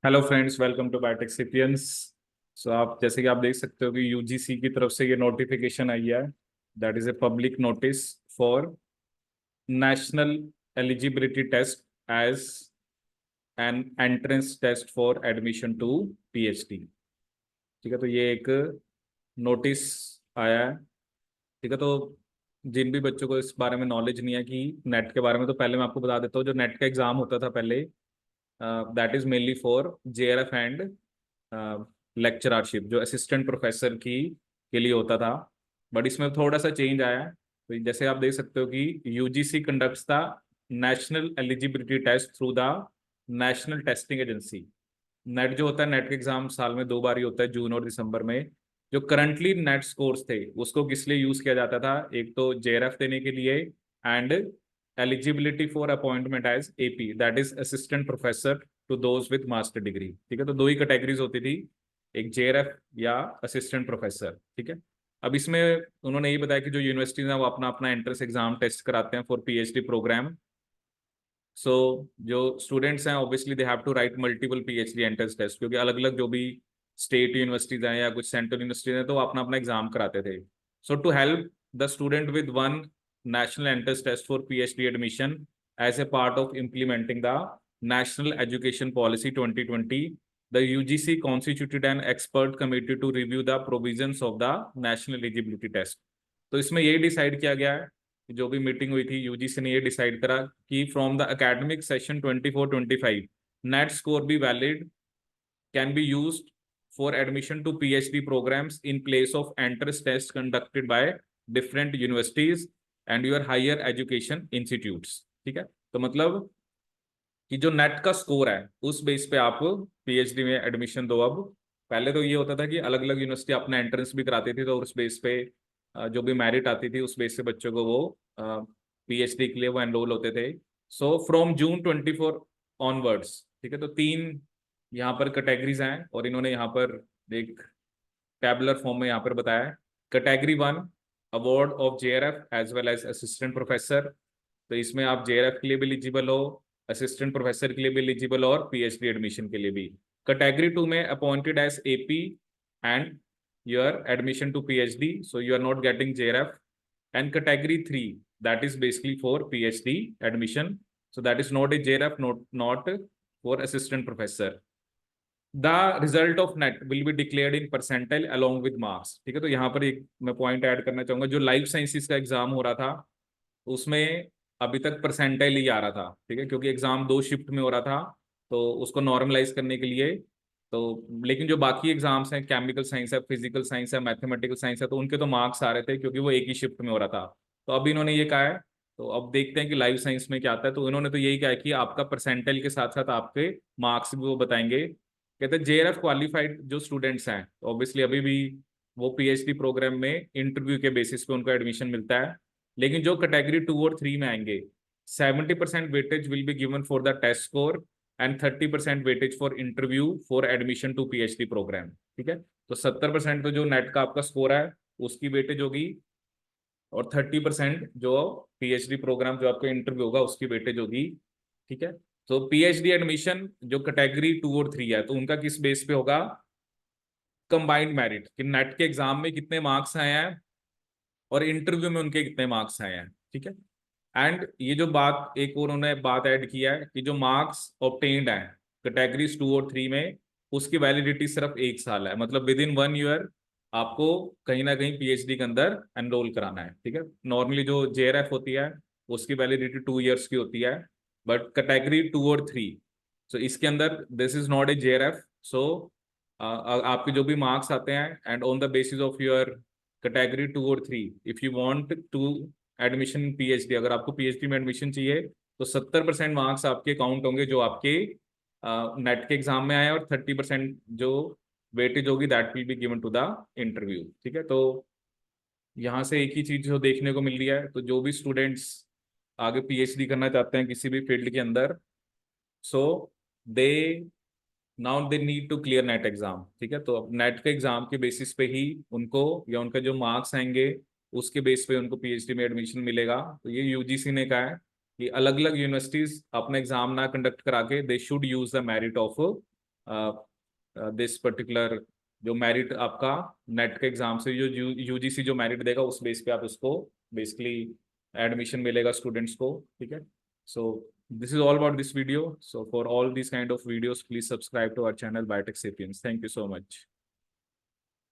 Hello friends, welcome to biotech sapiens. So आप जैसे कि आप देख सकते हो कि यूजीसी की तरफ से ये नोटिफिकेशन आई है। That is a public notice for national eligibility test as an entrance test for admission to PhD. ठीक है, तो ये एक नोटिस आया है। ठीक है, तो जिन भी बच्चों को इस बारे में नॉलेज नहीं है कि नेट के बारे में, तो पहले मैं आपको बता देता हूँ। जो नेट का एग्जाम होता था पहले, that is mainly for JRF and lecturership, जो असिस्टेंट प्रोफेसर की के लिए होता था। बट इसमें थोड़ा सा चेंज आया है। तो जैसे आप देख सकते हो कि UGC conducts the national eligibility test through the national testing agency. NET जो होता है, नेट का एग्जाम साल में 2 बार ही होता है, जून और दिसंबर में। जो करंटली नेट स्कोर्स थे उसको किस लिए यूज किया जाता था? एक तो जेआरएफ देने के लिए, and eligibility for appointment as AP, that is assistant professor to those with master degree. ठीक है, तो दो ही कैटेगरीज होती थी, एक जेआरएफ या असिस्टेंट प्रोफेसर। ठीक है, अब इसमें उन्होंने ये बताया कि जो यूनिवर्सिटीज हैं वो अपना अपना एंट्रेंस एग्जाम टेस्ट कराते हैं फॉर पीएचडी प्रोग्राम। सो जो स्टूडेंट्स हैं obviously they have to write multiple PhD entrance test, क्योंकि अलग अलग जो भी स्टेट यूनिवर्सिटीज हैं या कुछ सेंट्रल यूनिवर्सिटीज हैं तो वो अपना अपना एग्जाम कराते थे। So to help the student with one national entrance test for PhD admission as a part of implementing the National Education Policy 2020, the UGC constituted an expert committee to review the provisions of the National Eligibility Test। तो इसमें ये decide किया गया है, जो भी meeting हुई थी यूजीसी ने ये डिसाइड करा कि from the academic session 24-25 NET score be valid can be used for admission to PhD programs in place of entrance test conducted by different universities and your higher education institutes. ठीक है, तो मतलब कि जो net का score है उस base पे आप पीएचडी में एडमिशन दो। अब पहले तो ये होता था कि अलग अलग यूनिवर्सिटी अपना एंट्रेंस भी कराती थी, तो उस बेस पे जो भी मेरिट आती थी उस बेस से बच्चों को वो पीएचडी के लिए वो एनरोल होते थे। सो फ्रॉम जून 24 ऑनवर्ड्स, ठीक है, तो 3 यहाँ पर कैटेगरीज हैं और इन्होंने यहाँ पर एक टैबुलर फॉर्म में यहाँ पर बताया। Category 1, award of JRF as well as assistant professor. तो इसमें आप जेआरएफ के लिए भी एलिजिबल हो, असिस्टेंट प्रोफेसर के लिए भी एलिजिबल हो और पीएचडी एडमिशन के लिए भी। कैटेगरी 2 में appointed as AP and your admission to PhD, so you are not getting JRF. And category 3, that is basically for PhD admission, so that is not a JRF, not for assistant professor. The result of net will be declared in percentile along with marks। ठीक है, तो यहाँ पर एक मैं point add करना चाहूंगा। जो लाइफ साइंसेस का एग्जाम हो रहा था उसमें अभी तक परसेंटाइल ही आ रहा था। ठीक है, क्योंकि एग्जाम 2 शिफ्ट में हो रहा था तो उसको नॉर्मलाइज करने के लिए। तो लेकिन जो बाकी एग्जाम्स हैं, केमिकल साइंस है, फिजिकल साइंस है, मैथमेटिकल साइंस है, तो उनके तो मार्क्स आ रहे थे क्योंकि वो एक ही शिफ्ट में हो रहा था। तो अभी इन्होंने ये कहा है, तो अब देखते हैं कि लाइफ साइंस में क्या आता है। तो इन्होंने तो यही कहा है कि आपका परसेंटाइल के साथ साथ आपके मार्क्स भी वो बताएंगे। कहते हैं जेआरएफ क्वालिफाइड जो स्टूडेंट्स हैं ऑब्वियसली अभी भी वो पीएचडी प्रोग्राम में इंटरव्यू के बेसिस पे उनको एडमिशन मिलता है। लेकिन जो कैटेगरी 2 और 3 में आएंगे, 70% weightage will be given for the test score and 30% weightage for interview for admission to PhD program. ठीक है, तो 70% तो जो नेट का आपका स्कोर है उसकी वेटेज होगी, और 30% जो पीएचडी प्रोग्राम जो आपका इंटरव्यू होगा उसकी वेटेज होगी। ठीक है, तो पीएचडी एडमिशन जो कैटेगरी 2 और 3 है तो उनका किस बेस पे होगा? कंबाइंड मेरिट, कि नेट के एग्जाम में कितने मार्क्स आए हैं और इंटरव्यू में उनके कितने मार्क्स आए हैं। ठीक है, एंड ये जो बात एक और उन्होंने बात ऐड किया है कि जो मार्क्स ऑब्टेन्ड है कैटेगरीज 2 और 3 में, उसकी वैलिडिटी सिर्फ 1 साल है। मतलब विद इन 1 ईयर आपको कहीं ना कहीं पीएचडी के अंदर एनरोल कराना है। ठीक है, नॉर्मली जो जेआरएफ होती है उसकी वैलिडिटी 2 ईयर्स की होती है, बट कैटेगरी 2 और 3, सो इसके अंदर this is not a JRF. So आपके जो भी मार्क्स आते हैं and on the basis of your category 2 और 3, if you want to admission in PhD, अगर आपको पीएचडी में एडमिशन चाहिए तो 70% मार्क्स आपके काउंट होंगे जो आपके नेट के एग्जाम में आए, और 30% जो वेटेज होगी that will be given to the interview. ठीक है, तो यहाँ से एक ही चीज जो देखने को मिल रही है, तो जो भी स्टूडेंट्स आगे पीएचडी करना चाहते हैं किसी भी फील्ड के अंदर, so they now they need to clear NET exam. ठीक है, तो नेट के एग्जाम के बेसिस पे ही उनको, या उनका जो मार्क्स आएंगे उसके बेस पे उनको पीएचडी में एडमिशन मिलेगा। तो ये यूजीसी ने कहा है कि अलग अलग यूनिवर्सिटीज अपना एग्जाम ना कंडक्ट करा के they should use the merit of this particular जो मेरिट आपका नेट के एग्जाम से जो यूजीसी जो मेरिट देगा उस बेस पे आप उसको बेसिकली एडमिशन मिलेगा स्टूडेंट्स को, ठीक है। सो this is all about this video. So for all these kind of videos, please subscribe to our channel Biotech Sapiens. Thank you so much.